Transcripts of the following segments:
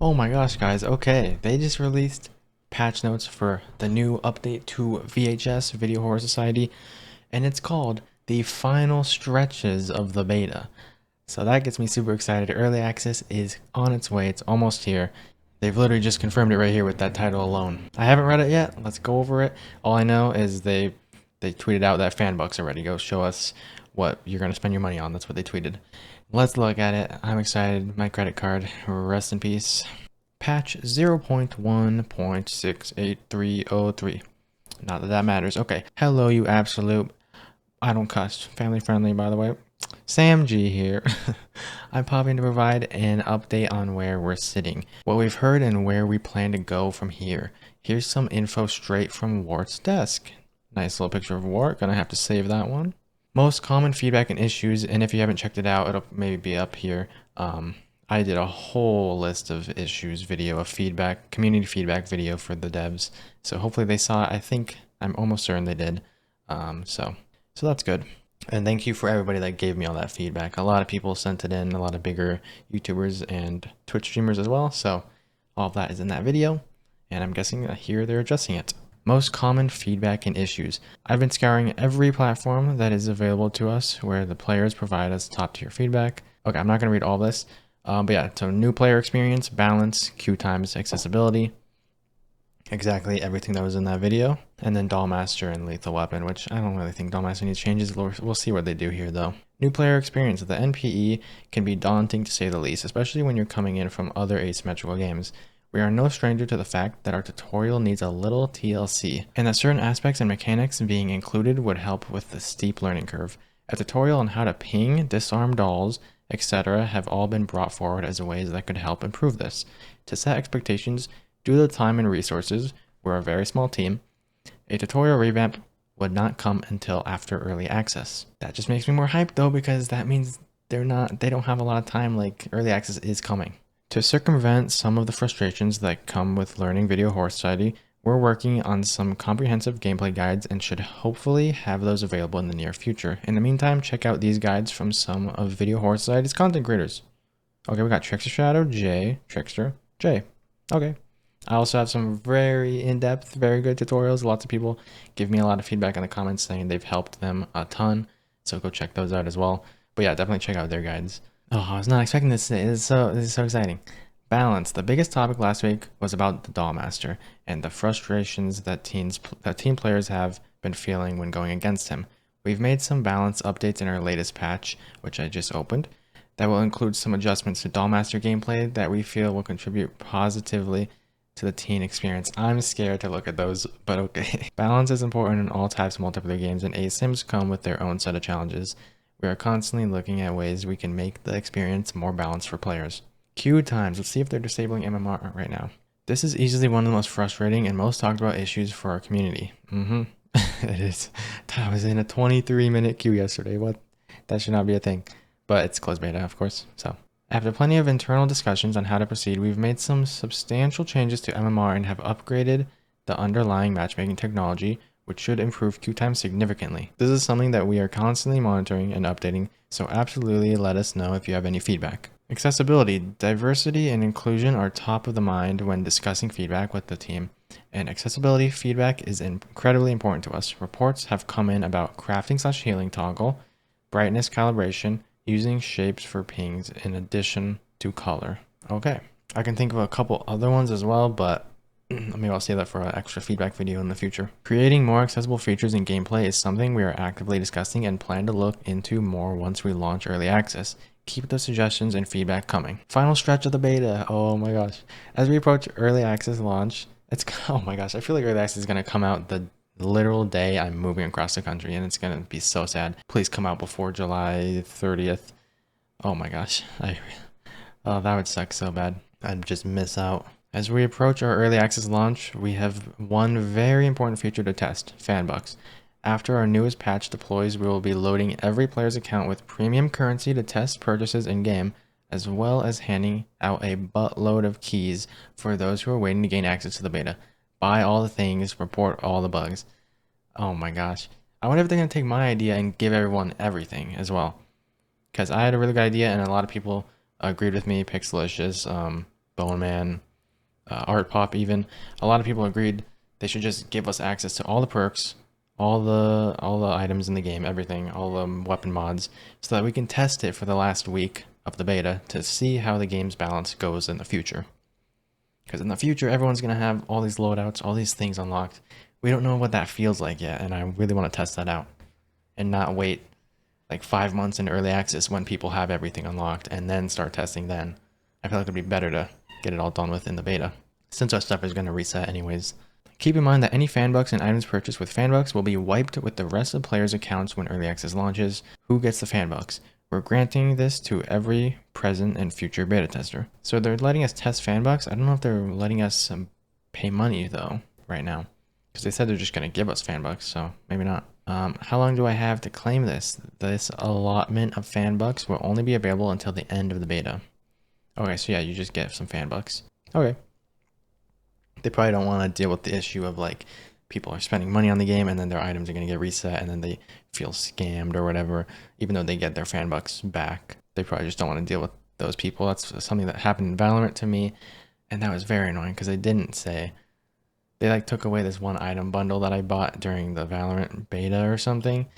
Oh my gosh, guys. Okay, they just released patch notes for the new update to VHS Video Horror Society, and it's called the final stretches of the beta. So that gets me super excited. Early access is on its way. It's almost here. They've literally just confirmed it right here with that title alone. I haven't read it yet. Let's go over it. All I know is they tweeted out that Fanbux already. Go show us what you're going to spend your money on. That's what they tweeted. Let's look at it. I'm excited. My credit card. Rest in peace. Patch 0.1.68303. Not that that matters. Okay. Hello, you absolute. I don't cuss. Family friendly, by the way. Sam G here. I'm popping to provide an update on where we're sitting, what we've heard, and where we plan to go from here. Here's some info straight from Wart's desk. Nice little picture of Wart. Gonna have to save that one. Most common feedback and issues, and if you haven't checked it out, it'll maybe be up here. I did a whole list of issues video, of feedback, community feedback video for the devs. So hopefully they saw it. I'm almost certain they did. So that's good. And thank you for everybody that gave me all that feedback. A lot of people sent it in, a lot of bigger YouTubers and Twitch streamers as well. So all of that is in that video. And I'm guessing that here they're addressing it. Most common feedback and issues. I've been scouring every platform that is available to us where the players provide us top tier feedback. Okay, I'm not going to read all this. But yeah, so new player experience, balance, queue times, accessibility. Exactly everything that was in that video. And then Dollmaster and Lethal Weapon, which I don't really think Dollmaster needs changes. We'll see what they do here though. New player experience. The NPE can be daunting to say the least, especially when you're coming in from other asymmetrical games. We are no stranger to the fact that our tutorial needs a little TLC, and that certain aspects and mechanics being included would help with the steep learning curve. A tutorial on how to ping, disarm dolls, etc. have all been brought forward as ways that could help improve this. To set expectations, due to the time and resources, we're a very small team, a tutorial revamp would not come until after early access. That just makes me more hyped though, because that means they don't have a lot of time, like early access is coming. To circumvent some of the frustrations that come with learning Video Horror Society, we're working on some comprehensive gameplay guides and should hopefully have those available in the near future. In the meantime, check out these guides from some of Video Horror Society's content creators. Okay, we got Trickster Shadow, J, Trickster, J. Okay. I also have some very in-depth, very good tutorials. Lots of people give me a lot of feedback in the comments saying they've helped them a ton. So go check those out as well. But yeah, definitely check out their guides. Oh, I was not expecting this. This is so exciting. Balance. The biggest topic last week was about the Dollmaster and the frustrations that team players have been feeling when going against him. We've made some balance updates in our latest patch, which I just opened, that will include some adjustments to Dollmaster gameplay that we feel will contribute positively to the teen experience. I'm scared to look at those, but okay. Balance is important in all types of multiplayer games, and ASIMs come with their own set of challenges. We are constantly looking at ways we can make the experience more balanced for players. Queue times. Let's see if they're disabling MMR right now. This is easily one of the most frustrating and most talked about issues for our community. It is. I was in a 23-minute queue yesterday. What? That should not be a thing. But it's closed beta, of course. So, after plenty of internal discussions on how to proceed, we've made some substantial changes to MMR and have upgraded the underlying matchmaking technology, which should improve queue time significantly. This is something that we are constantly monitoring and updating, so absolutely let us know if you have any feedback. Accessibility, diversity, and inclusion are top of the mind when discussing feedback with the team, and accessibility feedback is incredibly important to us. Reports have come in about crafting/healing toggle, brightness calibration, using shapes for pings in addition to color. Okay, I can think of a couple other ones as well, but maybe I'll save that for an extra feedback video in the future. Creating more accessible features in gameplay is something we are actively discussing and plan to look into more once we launch early access. Keep the suggestions and feedback coming. Final stretch of the beta. Oh my gosh. As we approach early access launch, oh my gosh, I feel like early access is going to come out the literal day I'm moving across the country, and it's going to be so sad. Please come out before July 30th. Oh my gosh. Oh, that would suck so bad. I'd just miss out. As we approach our early access launch, we have one very important feature to test, Fanbux. After our newest patch deploys, we will be loading every player's account with premium currency to test purchases in-game, as well as handing out a buttload of keys for those who are waiting to gain access to the beta. Buy all the things, report all the bugs. Oh my gosh. I wonder if they're going to take my idea and give everyone everything as well. Because I had a really good idea and a lot of people agreed with me, Pixelicious, Bone Man, Art Pop even. A lot of people agreed they should just give us access to all the perks, all the items in the game, everything, all the weapon mods, so that we can test it for the last week of the beta to see how the game's balance goes in the future. Because in the future, everyone's going to have all these loadouts, all these things unlocked. We don't know what that feels like yet, and I really want to test that out. And not wait like 5 months in early access when people have everything unlocked and then start testing then. I feel like it'd be better to get it all done with in the beta, since our stuff is going to reset anyways. Keep in mind that any Fanbux and items purchased with Fanbux will be wiped with the rest of players' accounts when early access launches. Who gets the Fanbux? We're granting this to every present and future beta tester. So they're letting us test Fanbux. I don't know if they're letting us pay money though right now, because they said they're just going to give us Fanbux, so maybe not. How long do I have to claim this? This allotment of Fanbux will only be available until the end of the beta. Okay, so yeah, you just get some Fanbux. Okay. They probably don't want to deal with the issue of like people are spending money on the game and then their items are going to get reset and then they feel scammed or whatever, even though they get their Fanbux back. They probably just don't want to deal with those people. That's something that happened in Valorant to me, and that was very annoying because they didn't say. They like took away this one item bundle that I bought during the Valorant beta or something,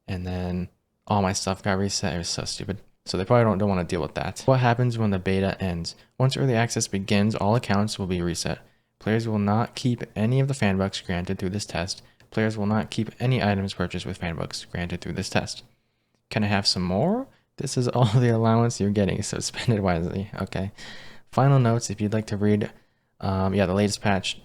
and then all my stuff got reset. It was so stupid. So they probably don't want to deal with that. What happens when the beta ends? Once early access begins, all accounts will be reset. Players will not keep any of the Fanbux granted through this test. Players will not keep any items purchased with Fanbux granted through this test. Can I have some more? This is all the allowance you're getting, so spend it wisely. Okay. Final notes, if you'd like to read, yeah, the latest patch.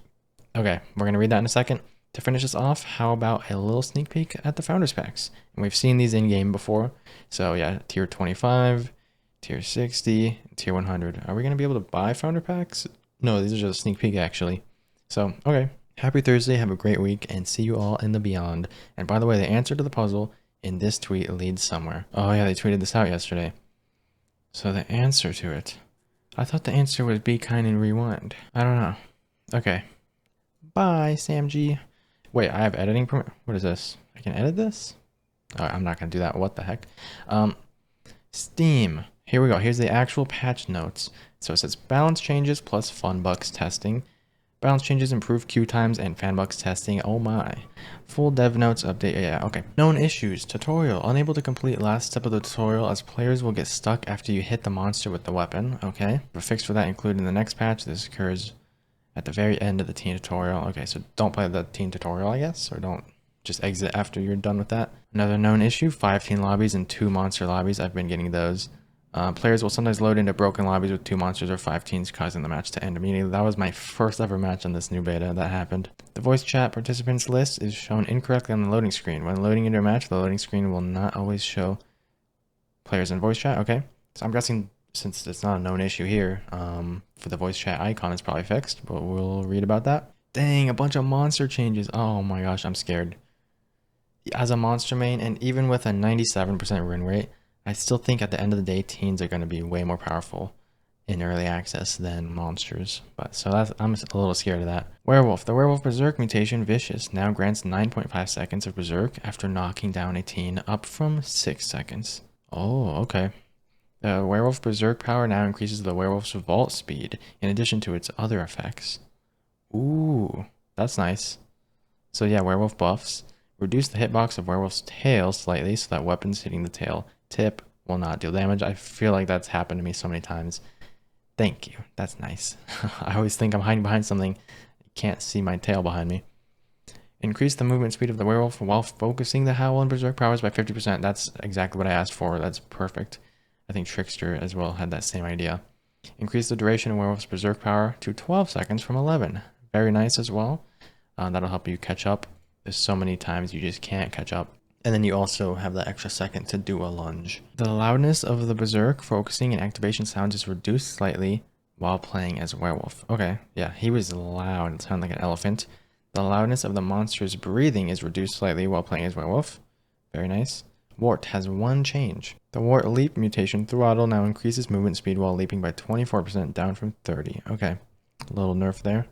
Okay, we're going to read that in a second. To finish this off, how about a little sneak peek at the Founders Packs? And we've seen these in-game before. So yeah, tier 25, tier 60, tier 100. Are we going to be able to buy Founder Packs? No, these are just a sneak peek actually. So, okay. Happy Thursday, have a great week, and see you all in the beyond. And by the way, the answer to the puzzle in this tweet leads somewhere. Oh yeah, they tweeted this out yesterday. So the answer to it. I thought the answer was be kind and rewind. I don't know. Okay. Bye, Sam G. Wait, I have editing permit. What is this? I can edit this? Oh, I'm not going to do that. What the heck? Steam. Here we go. Here's the actual patch notes. So it says balance changes plus Funbux testing. Balance changes improve queue times and Fanbux testing. Oh my. Full dev notes update. Yeah, okay. Known issues. Tutorial. Unable to complete last step of the tutorial as players will get stuck after you hit the monster with the weapon. Okay. A fix for that included in the next patch. This occurs at the very end of the teen tutorial. Okay, so don't play the teen tutorial, I guess, or don't just exit after you're done with that. Another known issue, 5 teen lobbies and 2 monster lobbies. I've been getting those. Players will sometimes load into broken lobbies with 2 monsters or 5 teens, causing the match to end immediately. That was my first ever match on this new beta that happened. The voice chat participants list is shown incorrectly on the loading screen. When loading into a match, the loading screen will not always show players in voice chat. Okay, so I'm guessing since it's not a known issue here, for the voice chat icon, it's probably fixed, but we'll read about that. Dang, a bunch of monster changes. Oh my gosh, I'm scared. As a monster main, and even with a 97% win rate, I still think at the end of the day, teens are going to be way more powerful in early access than monsters. But so I'm a little scared of that. Werewolf. The Werewolf Berserk mutation Vicious now grants 9.5 seconds of Berserk after knocking down a teen, up from 6 seconds. Oh, okay. The Werewolf Berserk power now increases the Werewolf's vault speed in addition to its other effects. Ooh, that's nice. So yeah, Werewolf buffs. Reduce the hitbox of Werewolf's tail slightly so that weapons hitting the tail tip will not deal damage. I feel like that's happened to me so many times. Thank you. That's nice. I always think I'm hiding behind something. You can't see my tail behind me. Increase the movement speed of the Werewolf while focusing the Howl and Berserk powers by 50%. That's exactly what I asked for. That's perfect. I think Trickster as well had that same idea. Increase the duration of Werewolf's Berserk power to 12 seconds from 11. Very nice as well. That'll help you catch up. There's so many times you just can't catch up. And then you also have that extra second to do a lunge. The loudness of the Berserk focusing and activation sounds is reduced slightly while playing as a werewolf. Okay, yeah, he was loud. It sounded like an elephant. The loudness of the monster's breathing is reduced slightly while playing as werewolf. Very nice. Wart has one change. The Wart Leap mutation throttle now increases movement speed while leaping by 24%, down from 30. Okay, a little nerf there.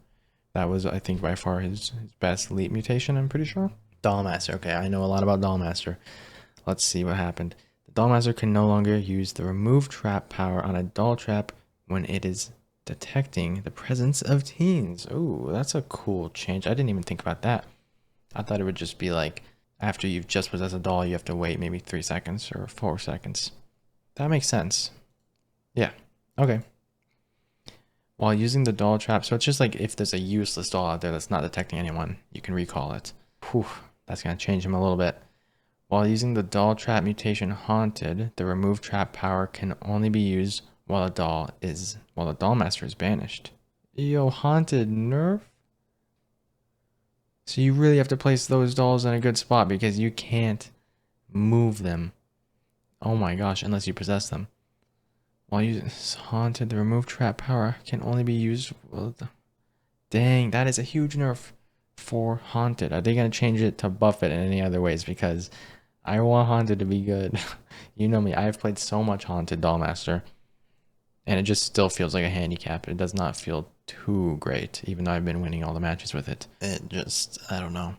That was, I think, by far his best leap mutation, I'm pretty sure. Dollmaster. Okay, I know a lot about Dollmaster. Let's see what happened. The Dollmaster can no longer use the remove trap power on a doll trap when it is detecting the presence of teens. Ooh, that's a cool change. I didn't even think about that. I thought it would just be like after you've just possessed a doll, you have to wait maybe 3 seconds or 4 seconds. That makes sense. Yeah. Okay. While using the doll trap, so it's just like if there's a useless doll out there that's not detecting anyone, you can recall it. Whew, that's going to change him a little bit. While using the doll trap mutation haunted, the remove trap power can only be used while the Dollmaster is banished. Yo, haunted nerf? So you really have to place those dolls in a good spot because you can't move them. Oh my gosh, unless you possess them. While using haunted, the remove trap power can only be used. Dang, that is a huge nerf for haunted. Are they going to change it to buff it in any other ways? Because I want haunted to be good. You know me, I've played so much haunted Dollmaster, and it just still feels like a handicap. It does not feel too great, even though I've been winning all the matches with it. It just, I don't know.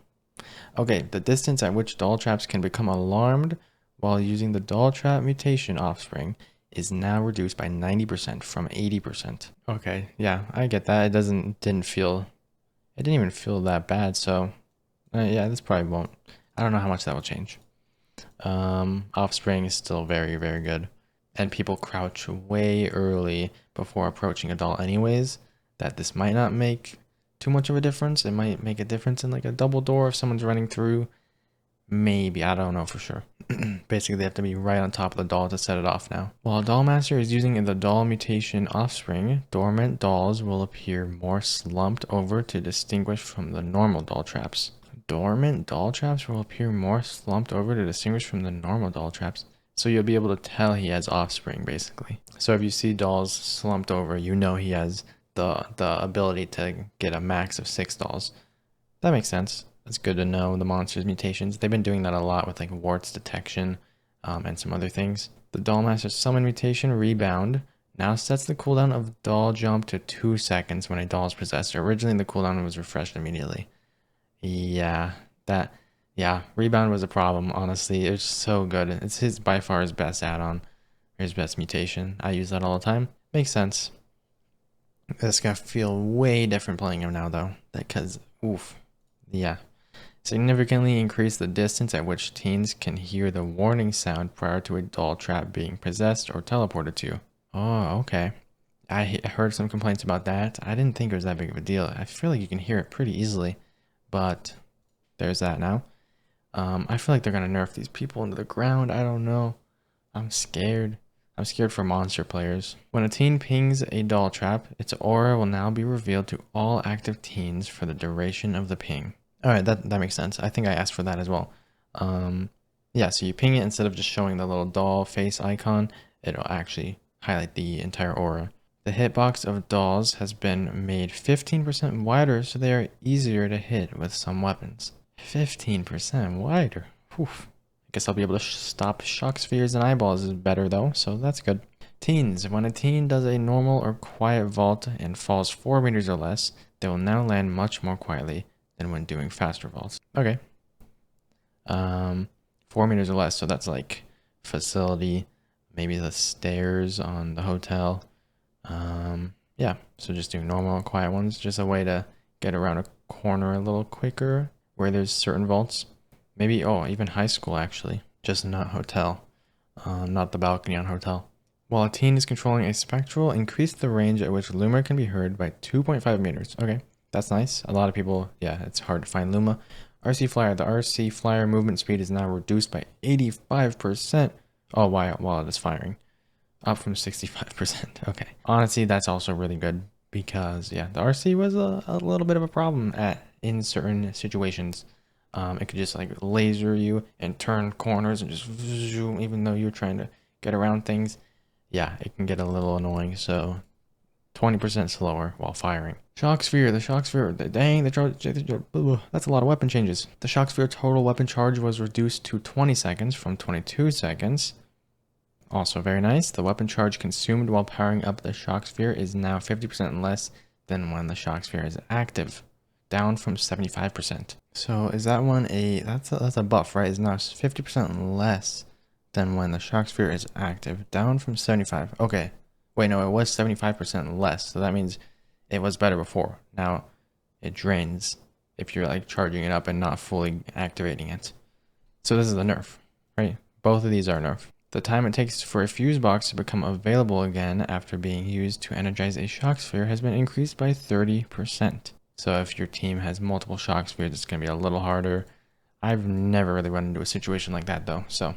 Okay, the distance at which doll traps can become alarmed while using the doll trap mutation offspring is now reduced by 90% from 80%. Okay, yeah, I get that. It didn't even feel that bad. So yeah, this probably won't. I don't know how much that will change. Offspring is still very, very good. And people crouch way early before approaching a doll anyways, that this might not make too much of a difference. It might make a difference in like a double door if someone's running through. Maybe, I don't know for sure. Basically, they have to be right on top of the doll to set it off now. While Dollmaster is using the doll mutation offspring, dormant dolls will appear more slumped over to distinguish from the normal doll traps. Dormant doll traps will appear more slumped over to distinguish from the normal doll traps. So you'll be able to tell he has offspring, basically. So if you see dolls slumped over, you know he has the ability to get a max of 6 dolls. That makes sense. It's good to know the monster's mutations. They've been doing that a lot with like warts detection and some other things. The Dollmaster summon mutation rebound now sets the cooldown of doll jump to 2 seconds when a doll is possessed. Originally the cooldown was refreshed immediately. Yeah, rebound was a problem, honestly. It was so good. It's by far his best add-on, his best mutation. I use that all the time. Makes sense. It's gonna feel way different playing him now though, because oof, yeah. Significantly increase the distance at which teens can hear the warning sound prior to a doll trap being possessed or teleported to. Oh, okay. I heard some complaints about that. I didn't think it was that big of a deal. I feel like you can hear it pretty easily, but there's that now. I feel like they're gonna nerf these people into the ground. I don't know. I'm scared. I'm scared for monster players. When a teen pings a doll trap, its aura will now be revealed to all active teens for the duration of the ping. Alright, that makes sense. I think I asked for that as well. Yeah, so you ping it instead of just showing the little doll face icon, it'll actually highlight the entire aura. The hitbox of dolls has been made 15% wider so they are easier to hit with some weapons. 15% wider. Whew. I guess I'll be able to stop shock spheres and eyeballs is better though, so that's good. Teens. When a teen does a normal or quiet vault and falls 4 meters or less, they will now land much more quietly than when doing faster vaults. Okay. 4 meters or less, so that's like facility, maybe the stairs on the hotel. Yeah, so just doing normal quiet ones, just a way to get around a corner a little quicker where there's certain vaults. Maybe, oh, even high school actually, just not hotel, not the balcony on hotel. While a teen is controlling a spectral, increase the range at which Luma can be heard by 2.5 meters. Okay, that's nice. A lot of people, yeah, it's hard to find Luma. RC Flyer, the RC Flyer movement speed is now reduced by 85%. Oh, while it is firing. Up from 65%. Okay. Honestly, that's also really good because, yeah, the RC was a little bit of a problem in certain situations. It could just like laser you and turn corners and just zoom, even though you're trying to get around things. Yeah, it can get a little annoying. So 20% slower while firing. Shock Sphere, the Shock Sphere, dang, that's a lot of weapon changes. The Shock Sphere total weapon charge was reduced to 20 seconds from 22 seconds. Also very nice, the weapon charge consumed while powering up the Shock Sphere is now 50% less than when the Shock Sphere is active, down from 75%. So is that one that's a buff, right? It's now 50% less than when the Shock Sphere is active, down from 75. Okay, Wait, no, it was 75% less. So that means it was better before. Now it drains if you're like charging it up and not fully activating it. So this is a nerf, right? Both of these are nerf. The time it takes for a fuse box to become available again after being used to energize a shock sphere has been increased by 30%. So if your team has multiple shock spheres, it's going to be a little harder. I've never really run into a situation like that though. So,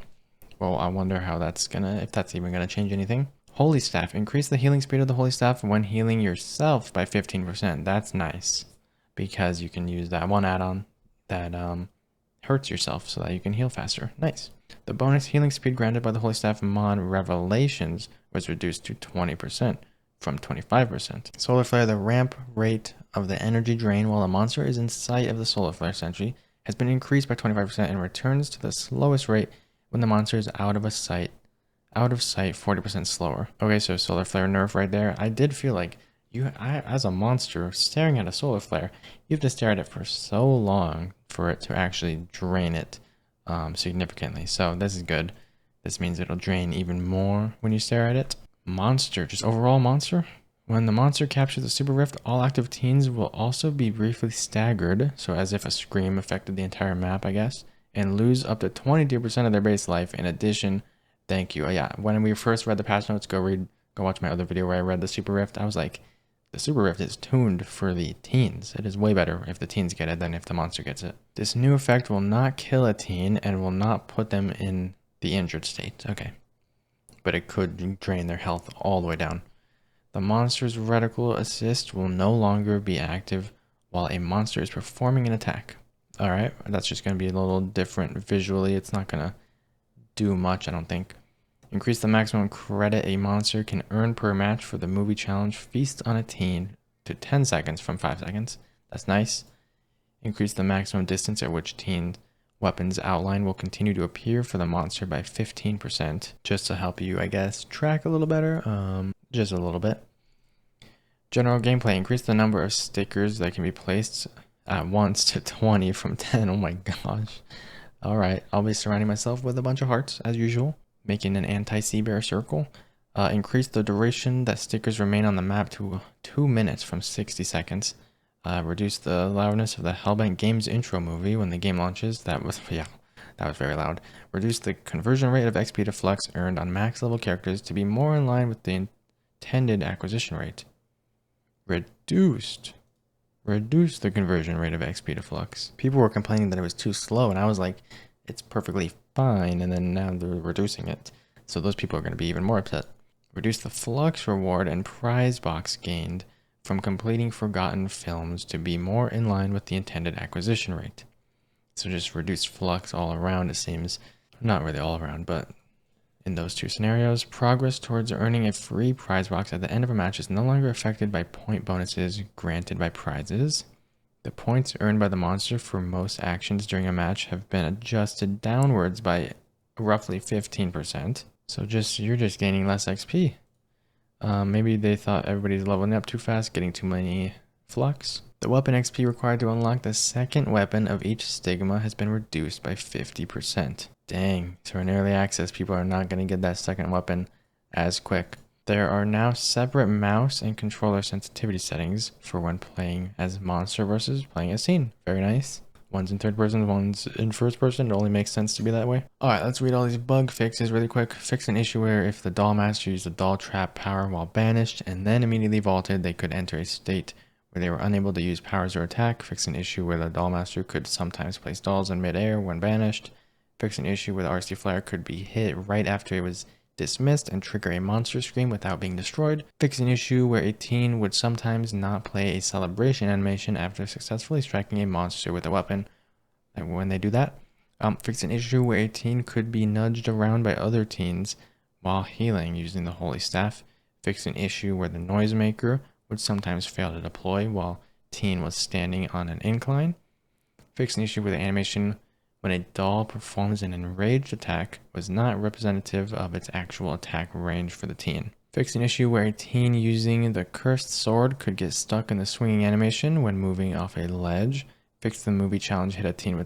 well, I wonder how that's if that's even gonna change anything. Holy Staff. Increase the healing speed of the Holy Staff when healing yourself by 15%. That's nice. Because you can use that one add-on that hurts yourself so that you can heal faster. Nice. The bonus healing speed granted by the Holy Staff mod Revelations was reduced to 20% from 25%. Solar Flare. The ramp rate of the energy drain while a monster is in sight of the Solar Flare sentry has been increased by 25% and returns to the slowest rate when the monster is out of sight 40% slower. Okay, so Solar Flare nerf right there. I did feel like as a monster staring at a Solar Flare, you have to stare at it for so long for it to actually drain it significantly. So this is good. This means it'll drain even more when you stare at it. Monster, just overall monster. When the monster captures the Super Rift, all active teens will also be briefly staggered, so as if a scream affected the entire map, I guess, and lose up to 22% of their base life. In addition, thank you. Yeah, when we first read the patch notes, go watch my other video where I read the Super Rift. I was like, the Super Rift is tuned for the teens. It is way better if the teens get it than if the monster gets it. This new effect will not kill a teen and will not put them in the injured state. Okay. But it could drain their health all the way down. The monster's reticle assist will no longer be active while a monster is performing an attack. Alright, that's just going to be a little different visually. It's not going to do much, I don't think. Increase the maximum credit a monster can earn per match for the movie challenge Feast on a Teen to 10 seconds from 5 seconds. That's nice. Increase the maximum distance at which teen weapons outline will continue to appear for the monster by 15%. Just to help you, I guess, track a little better. Just a little bit. General gameplay. Increase the number of stickers that can be placed at once to 20 from 10. Oh my gosh. Alright, I'll be surrounding myself with a bunch of hearts as usual. Making an anti-sea bear circle. Increase the duration that stickers remain on the map to 2 minutes from 60 seconds. Reduce the loudness of the Hellbent Games intro movie when the game launches. That was very loud. Reduce the conversion rate of XP to flux earned on max level characters to be more in line with the intended acquisition rate. Reduce the conversion rate of XP to flux. People were complaining that it was too slow, and I was like, it's perfectly fine, and then now they're reducing it. So those people are going to be even more upset. Reduce the flux reward and prize box gained from completing forgotten films to be more in line with the intended acquisition rate. So just reduce flux all around, it seems. Not really all around, but in those two scenarios. Progress towards earning a free prize box at the end of a match is no longer affected by point bonuses granted by prizes. The points earned by the monster for most actions during a match have been adjusted downwards by roughly 15%. So you're just gaining less XP. Maybe they thought everybody's leveling up too fast, getting too many flux. The weapon XP required to unlock the second weapon of each stigma has been reduced by 50%. Dang, so in early access, people are not going to get that second weapon as quick. There are now separate mouse and controller sensitivity settings for when playing as monster versus playing as teen. Very nice. One's in third person, one's in first person. It only makes sense to be that way. Alright, let's read all these bug fixes really quick. Fix an issue where if the Dollmaster used the doll trap power while banished and then immediately vaulted, they could enter a state where they were unable to use powers or attack. Fix an issue where the Dollmaster could sometimes place dolls in midair when banished. Fix an issue where the RC Flare could be hit right after it was dismissed and trigger a monster scream without being destroyed. Fix an issue where a teen would sometimes not play a celebration animation after successfully striking a monster with a weapon. And when they do that. Fix an issue where a teen could be nudged around by other teens while healing using the Holy Staff. Fix an issue where the noisemaker would sometimes fail to deploy while teen was standing on an incline. Fix an issue where the animation when a doll performs an enraged attack was not representative of its actual attack range for the teen. Fix an issue where a teen using the cursed sword could get stuck in the swinging animation when moving off a ledge. Fix the movie challenge hit a teen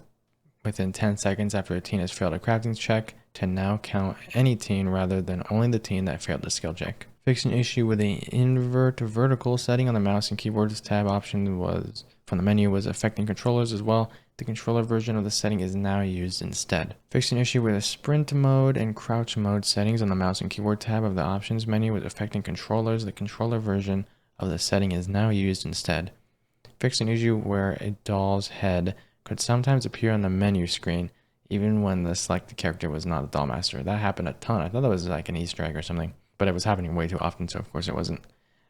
within 10 seconds after a teen has failed a crafting check to now count any teen rather than only the teen that failed the skill check. Fixed an issue with the invert vertical setting on the mouse and keyboard's tab option was from the menu was affecting controllers as well. The controller version of the setting is now used instead. Fixed an issue with the sprint mode and crouch mode settings on the mouse and keyboard tab of the options menu was affecting controllers. The controller version of the setting is now used instead. Fixed an issue where a doll's head could sometimes appear on the menu screen even when the selected character was not a Dollmaster. That happened a ton. I thought that was like an Easter egg or something, but it was happening way too often, so of course it wasn't.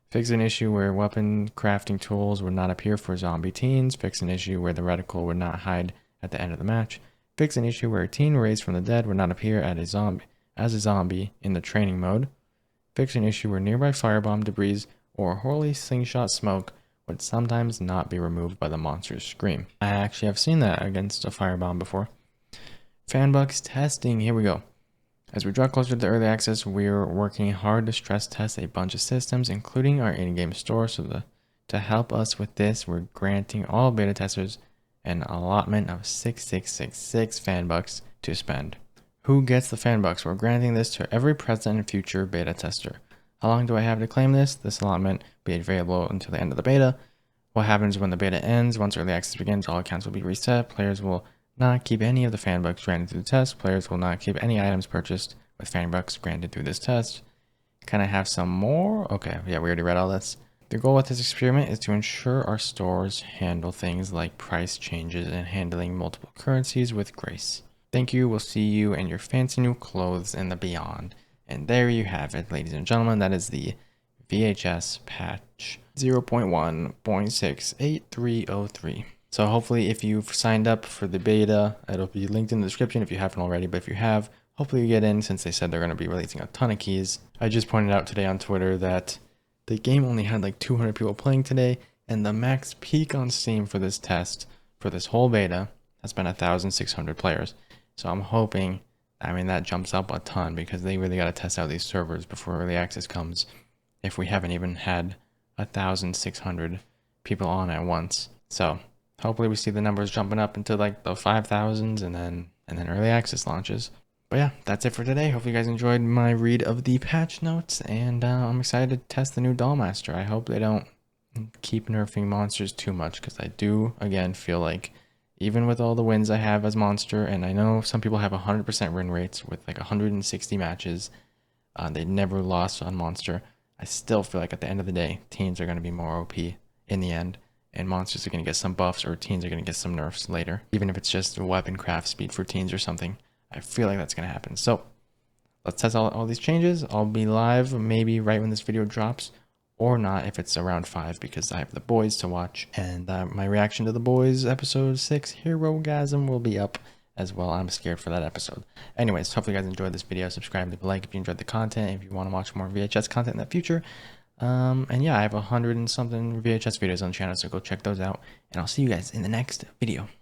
Fix an issue where weapon crafting tools would not appear for zombie teens. Fix an issue where the reticle would not hide at the end of the match. Fix an issue where a teen raised from the dead would not appear as a zombie in the training mode. Fix an issue where nearby firebomb debris or holy slingshot smoke would sometimes not be removed by the monster's scream. I actually have seen that against a firebomb before. Fanbux testing, here we go. As we draw closer to early access, we're working hard to stress test a bunch of systems, including our in-game store. So to help us with this, we're granting all beta testers an allotment of 6666 Fanbux to spend. Who gets the Fanbux? We're granting this to every present and future beta tester. How long do I have to claim this? This allotment will be available until the end of the beta. What happens when the beta ends? Once early access begins, all accounts will be reset. Players will not keep any of the Fanbux granted through the test. Players will not keep any items purchased with Fanbux granted through this test. Can I have some more? Okay, yeah, we already read all this. The goal with this experiment is to ensure our stores handle things like price changes and handling multiple currencies with grace. Thank you. We'll see you and your fancy new clothes in the beyond. And there you have it, ladies and gentlemen. That is the VHS patch 0.1.68303. So hopefully if you've signed up for the beta, it'll be linked in the description if you haven't already. But if you have, hopefully you get in since they said they're going to be releasing a ton of keys. I just pointed out today on Twitter that the game only had like 200 people playing today. And the max peak on Steam for this test, for this whole beta, has been 1,600 players. So I'm hoping, that jumps up a ton because they really got to test out these servers before early access comes. If we haven't even had 1,600 people on at once. So hopefully we see the numbers jumping up into like the 5,000s and then early access launches. But yeah, that's it for today. Hopefully you guys enjoyed my read of the patch notes, and I'm excited to test the new Dollmaster. I hope they don't keep nerfing monsters too much, because I do, again, feel like even with all the wins I have as monster, and I know some people have 100% win rates with like 160 matches, they never lost on monster. I still feel like at the end of the day, teens are going to be more OP in the end. And monsters are going to get some buffs, or teens are going to get some nerfs later. Even if it's just a weapon craft speed for teens or something. I feel like that's going to happen. So let's test all these changes. I'll be live maybe right when this video drops. Or not if it's around 5, because I have The Boys to watch. And my reaction to The Boys episode 6, Herogasm, will be up as well. I'm scared for that episode. Anyways, hopefully you guys enjoyed this video. Subscribe, leave a like if you enjoyed the content. If you want to watch more VHS content in the future. And yeah, I have 100 and something VHS videos on the channel, so go check those out. And I'll see you guys in the next video.